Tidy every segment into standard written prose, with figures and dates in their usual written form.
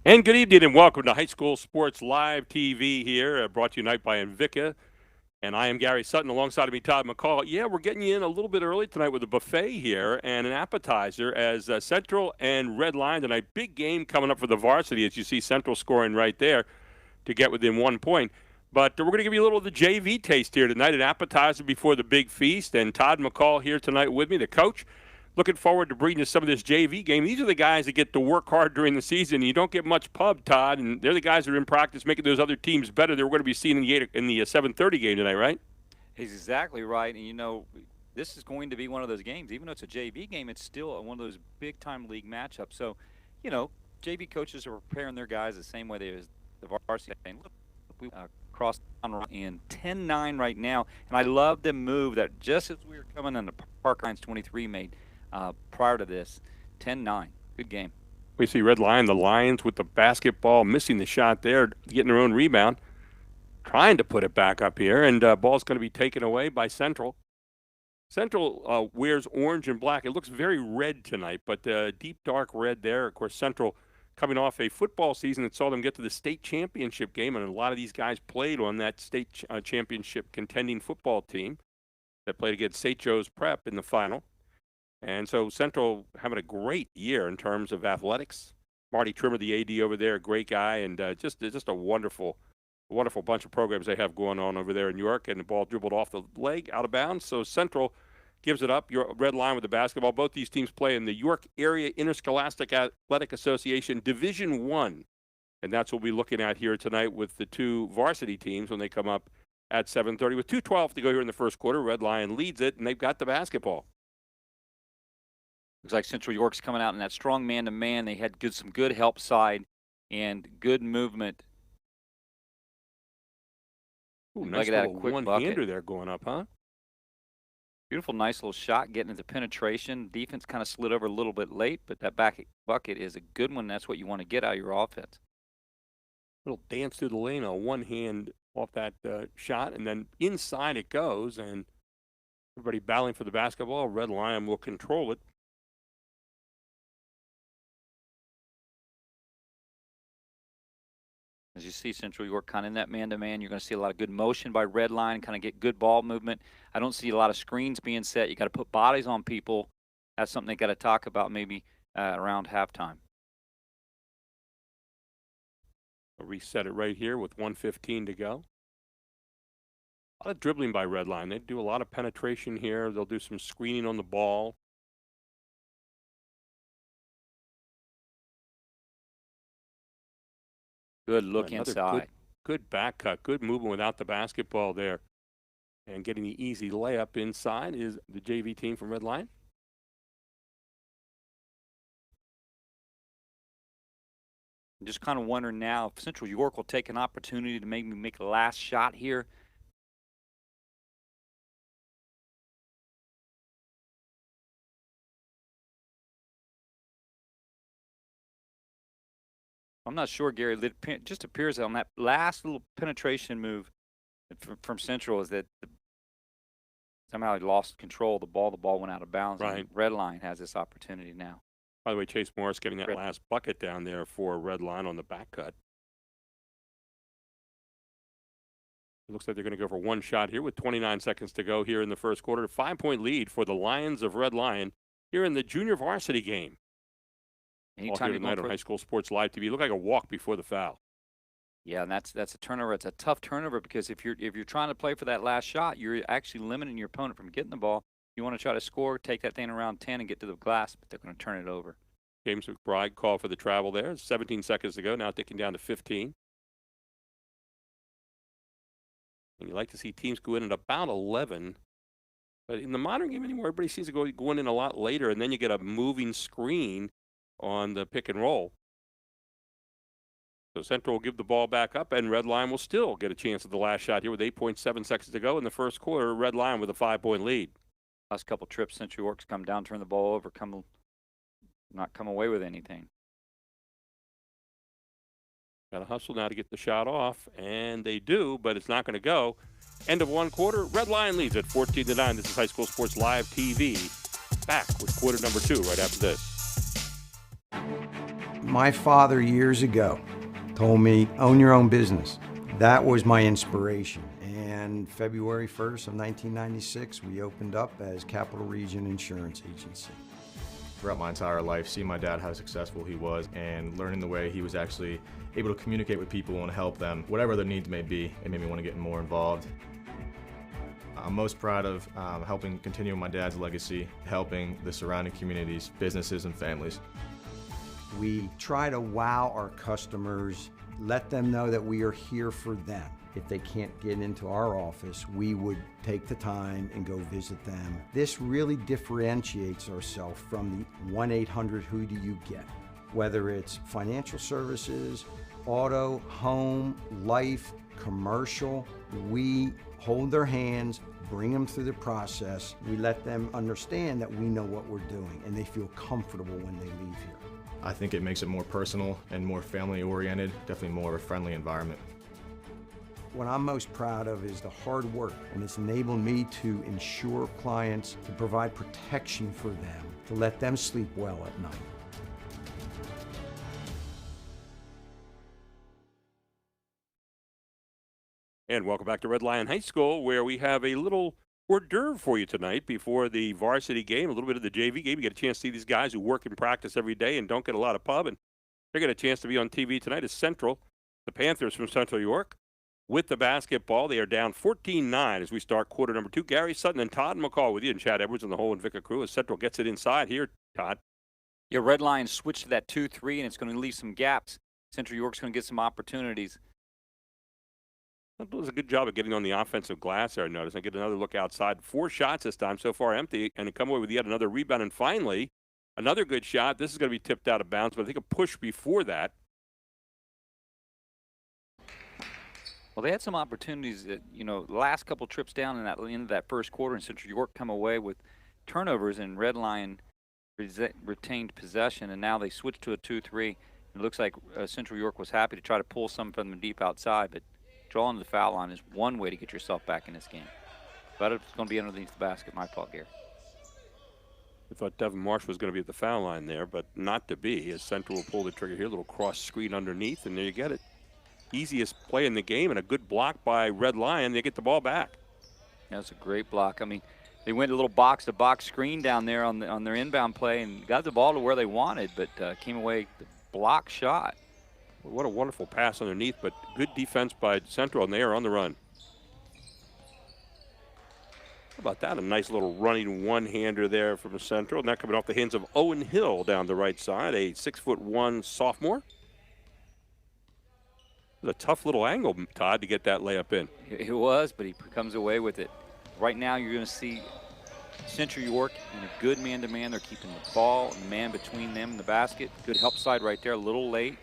And good evening and welcome to High School Sports Live TV here, brought to you tonight by Invicta. And I am Gary Sutton. Alongside of me, Todd McCall. Yeah, we're getting you in a little bit early tonight with a buffet here and an appetizer as Central and Red Lion tonight. Big game coming up for the varsity as you see Central scoring right there to get within 1 point. But we're going to give you a little of the JV taste here tonight, an appetizer before the big feast. And Todd McCall here tonight with me, the coach. Looking forward to bringing you some of this JV game. These are the guys that get to work hard during the season. You don't get much pub, Todd, and they're the guys that are in practice making those other teams better. That we're going to be seeing in the 7:30 game tonight, right? He's exactly right. And, this is going to be one of those games. Even though it's a JV game, it's still one of those big-time league matchups. So, JV coaches are preparing their guys the same way they as the varsity. And look, we crossed in 10-9 right now. And I love the move that just as we were coming on the Park Lions 23 made prior to this, 10-9. Good game. We see Red Lion, the Lions with the basketball, missing the shot there, getting their own rebound, trying to put it back up here, and ball's going to be taken away by Central. Central wears orange and black. It looks very red tonight, but deep dark red there. Of course, Central coming off a football season that saw them get to the state championship game, and a lot of these guys played on that state championship contending football team that played against St. Joe's Prep in the final. And so Central having a great year in terms of athletics. Marty Trimmer, the AD over there, a great guy, and just a wonderful bunch of programs they have going on over there in York. And the ball dribbled off the leg, out of bounds. So Central gives it up. Your Red Lion with the basketball. Both these teams play in the York Area Interscholastic Athletic Association Division I. And that's what we'll be looking at here tonight with the two varsity teams when they come up at 7:30. With 2:12 to go here in the first quarter, Red Lion leads it, and they've got the basketball. Looks like Central York's coming out in that strong man-to-man. They had some good help side and good movement. Ooh, nice little one-hander there going up, huh? Beautiful, nice little shot, getting into penetration. Defense kind of slid over a little bit late, but that back bucket is a good one. That's what you want to get out of your offense. Little dance through the lane, a one hand off that shot, and then inside it goes, and everybody battling for the basketball. Red Lion will control it. As you see Central York kind of in that man-to-man, you're going to see a lot of good motion by Red Lion, kind of get good ball movement. I don't see a lot of screens being set. You got to put bodies on people. That's something they got to talk about maybe around halftime. I'll reset it right here with 1:15 to go. A lot of dribbling by Red Lion. They do a lot of penetration here. They'll do some screening on the ball. Good look inside. Good back cut. Good movement without the basketball there. And getting the easy layup inside is the JV team from Red Lion. I'm just kind of wondering now if Central York will take an opportunity to maybe make the last shot here. I'm not sure, Gary. It just appears on that last little penetration move from Central is that somehow he lost control of the ball. The ball went out of bounds. Right. Red Lion has this opportunity now. By the way, Chase Morris getting that last bucket down there for Red Lion on the back cut. It looks like they're going to go for one shot here with 29 seconds to go here in the first quarter. 5-point lead for the Lions of Red Lion here in the junior varsity game. Anytime here tonight on High School Sports Live TV. Look like a walk before the foul. Yeah, and that's a turnover. It's a tough turnover because if you're trying to play for that last shot, you're actually limiting your opponent from getting the ball. You want to try to score, take that thing around 10 and get to the glass, but they're going to turn it over. James McBride called for the travel there. 17 seconds to go. Now ticking down to 15. And you like to see teams go in at about 11. But in the modern game anymore, everybody seems to go in a lot later, and then you get a moving screen on the pick and roll. So Central will give the ball back up, and Red Lion will still get a chance at the last shot here with 8.7 seconds to go in the first quarter. Red Lion with a 5-point lead. Last couple trips, Central York's come down, turn the ball over, not come away with anything. Got to hustle now to get the shot off, and they do, but it's not going to go. End of one quarter. Red Lion leads at 14-9. This is High School Sports Live TV. Back with quarter number 2 right after this. My father years ago told me, own your own business. That was my inspiration. And February 1st of 1996, we opened up as Capital Region Insurance Agency. Throughout my entire life, seeing my dad how successful he was and learning the way he was actually able to communicate with people and help them, whatever their needs may be, it made me want to get more involved. I'm most proud of helping continue my dad's legacy, helping the surrounding communities, businesses, and families. We try to wow our customers, let them know that we are here for them. If they can't get into our office, we would take the time and go visit them. This really differentiates ourselves from the 1-800-WHO-DO-YOU-GET. Whether it's financial services, auto, home, life, commercial, we hold their hands, bring them through the process. We let them understand that we know what we're doing and they feel comfortable when they leave here. I think it makes it more personal and more family-oriented, definitely more of a friendly environment. What I'm most proud of is the hard work, and it's enabled me to insure clients, to provide protection for them, to let them sleep well at night. And welcome back to Red Lion High School, where we have a little hors d'oeuvre for you tonight before the varsity game, a little bit of the JV game. You get a chance to see these guys who work and practice every day and don't get a lot of pub, and they get a chance to be on TV tonight. Is Central, the Panthers from Central York, with the basketball. They are down 14-9 as we start quarter number 2. Gary Sutton and Todd McCall with you, and Chad Edwards and the whole Invicta crew as Central gets it inside here, Todd. Yeah, Red Lions switch to that 2-3, and it's going to leave some gaps. Central York's going to get some opportunities. That does a good job of getting on the offensive glass there, I noticed. I get another look outside. 4 shots this time, so far empty, and they come away with yet another rebound. And finally, another good shot. This is going to be tipped out of bounds, but I think a push before that. Well, they had some opportunities that, the last couple trips down in that end of that first quarter, and Central York come away with turnovers, and Red Lion retained possession, and now they switched to a 2-3. It looks like Central York was happy to try to pull some from the deep outside, but drawing the foul line is one way to get yourself back in this game. But it's going to be underneath the basket, my fault, Gary. I thought Devin Marsh was going to be at the foul line there, but not to be, as Central will pull the trigger here. A little cross screen underneath, and there you get it. Easiest play in the game, and a good block by Red Lion. They get the ball back. That's a great block. I mean, they went a little box-to-box screen down there on their inbound play and got the ball to where they wanted, but came away the block shot. What a wonderful pass underneath, but good defense by Central, and they are on the run. How about that? A nice little running one-hander there from Central. And that coming off the hands of Owen Hill down the right side, a 6'1" sophomore. It was a tough little angle, Todd, to get that layup in. It was, but he comes away with it. Right now you're going to see Central York in a good man-to-man. They're keeping the ball and the man between them and the basket. Good help side right there, a little late.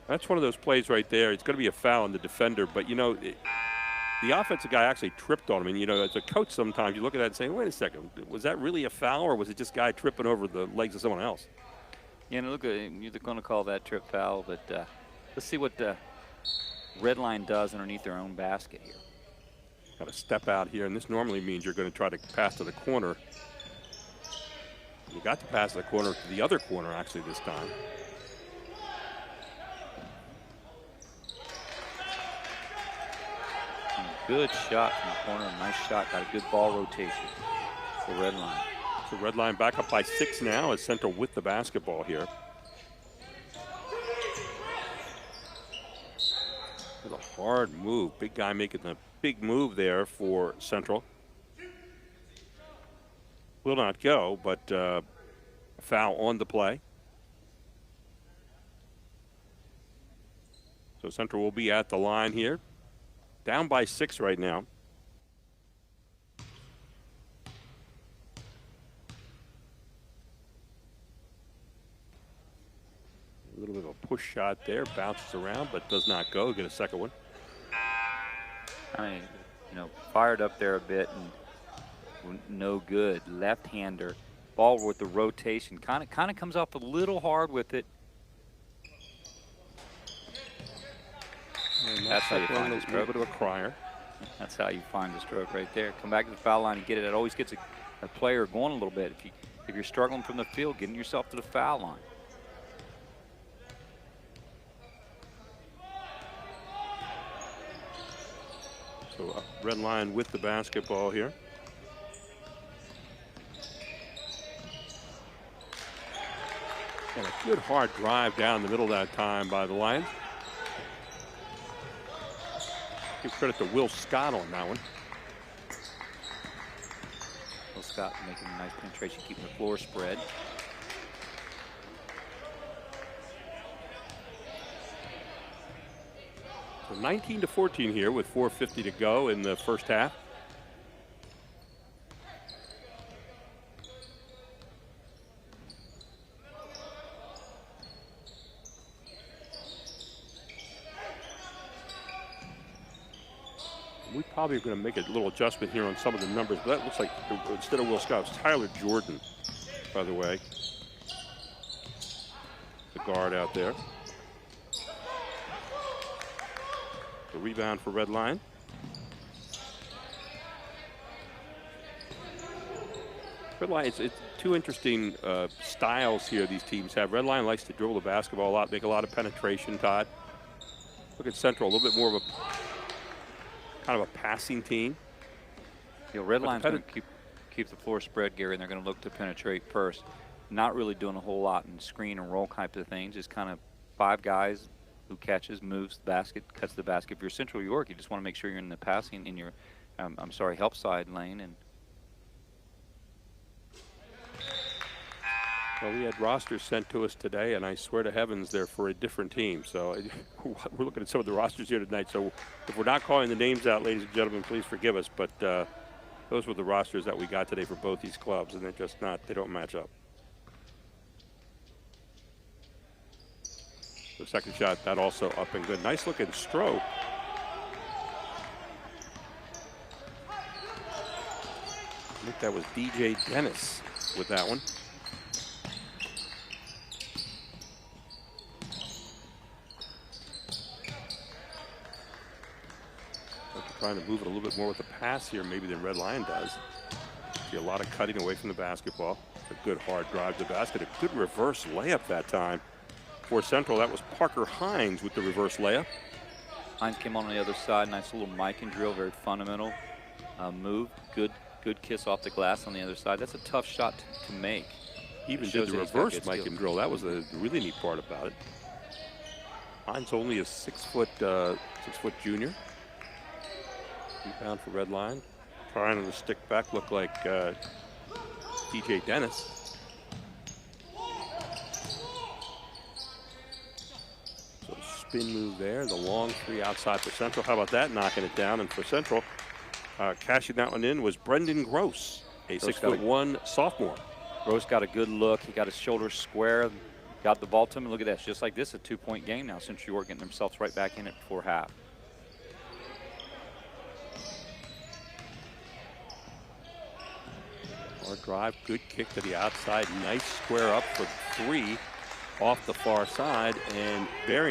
That's one of those plays right there. It's going to be a foul on the defender, but, the offensive guy actually tripped on him. And, as a coach sometimes you look at that and say, wait a second, was that really a foul or was it just guy tripping over the legs of someone else? Yeah, and look, you're going to call that trip foul, but let's see what the Red Line does underneath their own basket here. Got to step out here, and this normally means you're going to try to pass to the corner. You got to pass to the corner to the other corner, actually, this time. Good shot from the corner, nice shot, got a good ball rotation for Red Line. So Red Line back up by 6 now as Central with the basketball here. With a hard move, big guy making the big move there for Central. Will not go, but foul on the play. So Central will be at the line here. Down by 6 right now. A little bit of a push shot there, bounces around, but does not go. Get a second one. I mean, fired up there a bit and no good. Left-hander, ball with the rotation, kind of comes off a little hard with it. And that's how you find a a stroke. little bit of a crier. That's how you find the stroke right there. Come back to the foul line and get it. It always gets a player going a little bit. If If you're struggling from the field, getting yourself to the foul line. So Red Lion with the basketball here. And a good hard drive down the middle that time by the Lions. Give credit to Will Scott on that one. Will Scott making a nice penetration, keeping the floor spread. So 19-14 here with 4:50 to go in the first half. We probably are going to make a little adjustment here on some of the numbers, but that looks like instead of Will Scott, it's Tyler Jordan, by the way. The guard out there. The rebound for Red Lion. Red Lion, it's two interesting styles here these teams have. Red Lion likes to dribble the basketball a lot, make a lot of penetration, Todd. Look at Central, a little bit more of a kind of a passing team. You know, Red Lion's going to keep the floor spread, Gary, and they're going to look to penetrate first. Not really doing a whole lot in screen and roll type of things. Just kind of 5 guys who catches, moves the basket, cuts the basket. If you're Central York, you just want to make sure you're in the passing in your, help side lane. And well, we had rosters sent to us today, and I swear to heavens they're for a different team. So we're looking at some of the rosters here tonight. So if we're not calling the names out, ladies and gentlemen, please forgive us. But those were the rosters that we got today for both these clubs, and they're just not, they don't match up. The second shot, that also up and good. Nice looking stroke. I think that was DJ Dennis with that one. Trying to move it a little bit more with the pass here maybe than Red Lion does. See a lot of cutting away from the basketball. A good hard drive to the basket. A good reverse layup that time. For Central, that was Parker Hines with the reverse layup. Hines came on the other side. Nice little mic and drill, very fundamental move. Good kiss off the glass on the other side. That's a tough shot to make. Even did the reverse mic and drill. That was the really neat part about it. Hines only a 6 foot junior. Rebound for Red Lion. Trying to stick back, look like DJ Dennis. So spin move there. The long 3 outside for Central. How about that? Knocking it down. And for Central, cashing that one in was Brendan Gross, a 6'1" sophomore. Gross got a good look. He got his shoulders square. Got the ball to him. Look at that. Just like this, a 2-point game now. Central York getting themselves right back in it before half. Hard drive, good kick to the outside, nice square up for 3 off the far side, and Barry